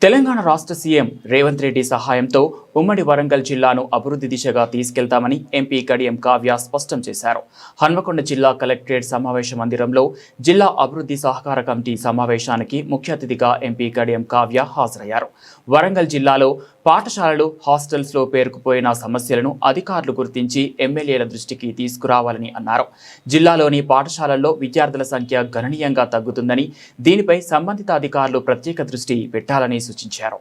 తెలంగాణ రాష్ట్ర సీఎం రేవంత్ రెడ్డి సహాయంతో ఉమ్మడి వరంగల్ జిల్లాను అభివృద్ధి దిశగా తీసుకెళ్తామని ఎంపీ కడియం కావ్య స్పష్టం చేశారు. హన్మకొండ జిల్లా కలెక్టరేట్ సమావేశ మందిరంలో జిల్లా అభివృద్ధి సహకార కమిటీ సమావేశానికి ముఖ్య అతిథిగా ఎంపీ కడియం కావ్య హాజరయ్యారు. వరంగల్ జిల్లాలో పాఠశాలలు, హాస్టల్స్లో పేరుకుపోయిన సమస్యలను అధికారులు గుర్తించి ఎమ్మెల్యేల దృష్టికి తీసుకురావాలని అన్నారు. జిల్లాలోని పాఠశాలల్లో విద్యార్థుల సంఖ్య గణనీయంగా తగ్గుతుందని, దీనిపై సంబంధిత అధికారులు ప్రత్యేక దృష్టి పెట్టాలని సూచించారు.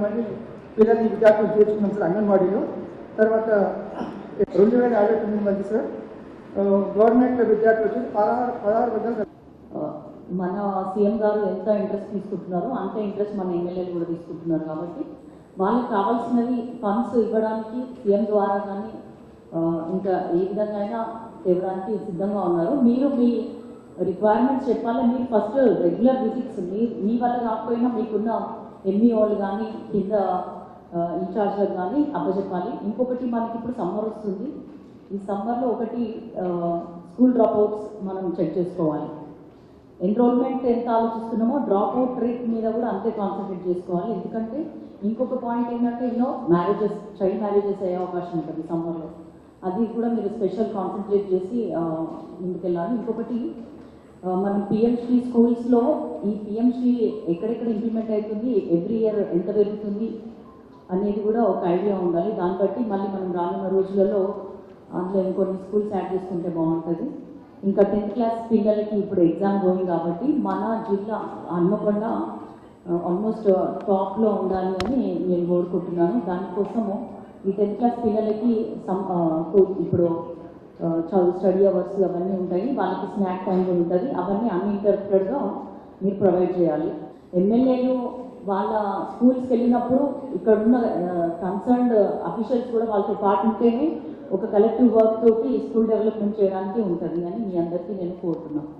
మంది పిల్లల్ని విద్యార్థులు చేర్చుకున్నాం సార్ అంగన్వాడీలో. తర్వాత 2059 మంది సార్ గవర్నమెంట్ విద్యార్థులు వచ్చి 16 వద్ద. మన సీఎం గారు ఎంత ఇంట్రెస్ట్ తీసుకుంటున్నారో అంతే ఇంట్రెస్ట్ మన ఎమ్మెల్యేలు కూడా తీసుకుంటున్నారు. కాబట్టి వాళ్ళకి కావాల్సినవి ఫండ్స్ ఇవ్వడానికి సీఎం ద్వారా కానీ ఇంకా ఏ విధంగా అయినా ఇవ్వడానికి సిద్ధంగా ఉన్నారు. మీరు మీ రిక్వైర్మెంట్స్ చెప్పాలి. మీరు ఫస్ట్ రెగ్యులర్ విజిట్స్ మీ వల్ల కాకపోయినా మీకున్న ఎంఈఓలు కానీ కింద ఇన్ఛార్జ్లకు కానీ అప్పచెప్పాలి. ఇంకొకటి మనకి ఇప్పుడు సమ్మర్ వస్తుంది. ఈ సమ్మర్లో ఒకటి స్కూల్ డ్రాప్అవుట్స్ మనం చెక్ చేసుకోవాలి. ఎన్రోల్మెంట్ ఎంత ఆలోచిస్తున్నామో డ్రాప్అవుట్ రేట్ మీద కూడా అంతే కాన్సన్ట్రేట్ చేసుకోవాలి. ఎందుకంటే ఇంకొక పాయింట్ ఏంటంటే మ్యారేజెస్, చైల్డ్ మ్యారేజెస్ అయ్యే అవకాశం ఉంటుంది సమ్మర్లో. అది కూడా మీరు స్పెషల్ కాన్సన్ట్రేట్ చేసి ముందుకెళ్ళాలి. ఇంకొకటి మనం పిఎంశ్రీ స్కూల్స్లో ఈ పిఎంశ్రీ ఎక్కడెక్కడ ఇంప్లిమెంట్ అవుతుంది, ఎవ్రీ ఇయర్ ఎంత పెరుగుతుంది అనేది కూడా ఒక ఐడియా ఉండాలి. దాన్ని బట్టి మళ్ళీ మనం రానున్న రోజులలో అందులో ఇంకొన్ని స్కూల్స్ యాడ్ చేసుకుంటే బాగుంటుంది. ఇంకా 10th క్లాస్ పిల్లలకి ఇప్పుడు ఎగ్జామ్ గోయింగ్ కాబట్టి మన జిల్లా హన్మకొండ ఆల్మోస్ట్ టాప్లో ఉండాలి అని నేను కోరుకుంటున్నాను. దానికోసము ఈ 10th క్లాస్ పిల్లలకి ఇప్పుడు స్టడీ అవర్స్ అవన్నీ ఉంటాయి, వాళ్ళకి స్నాక్ టైం కూడా ఉంటుంది. అవన్నీ అన్ఇంటరప్టెడ్గా మీరు ప్రొవైడ్ చేయాలి. ఎమ్మెల్యేలు వాళ్ళ స్కూల్స్కి వెళ్ళినప్పుడు ఇక్కడ ఉన్న కన్సర్న్డ్ అఫీషియల్స్ కూడా వాళ్ళతో పాటు ఉంటేనే ఒక కలెక్టివ్ వర్క్ తోటి స్కూల్ డెవలప్మెంట్ చేయడానికి ఉంటుంది అని మీ అందరికీ నేను కోరుతున్నాను.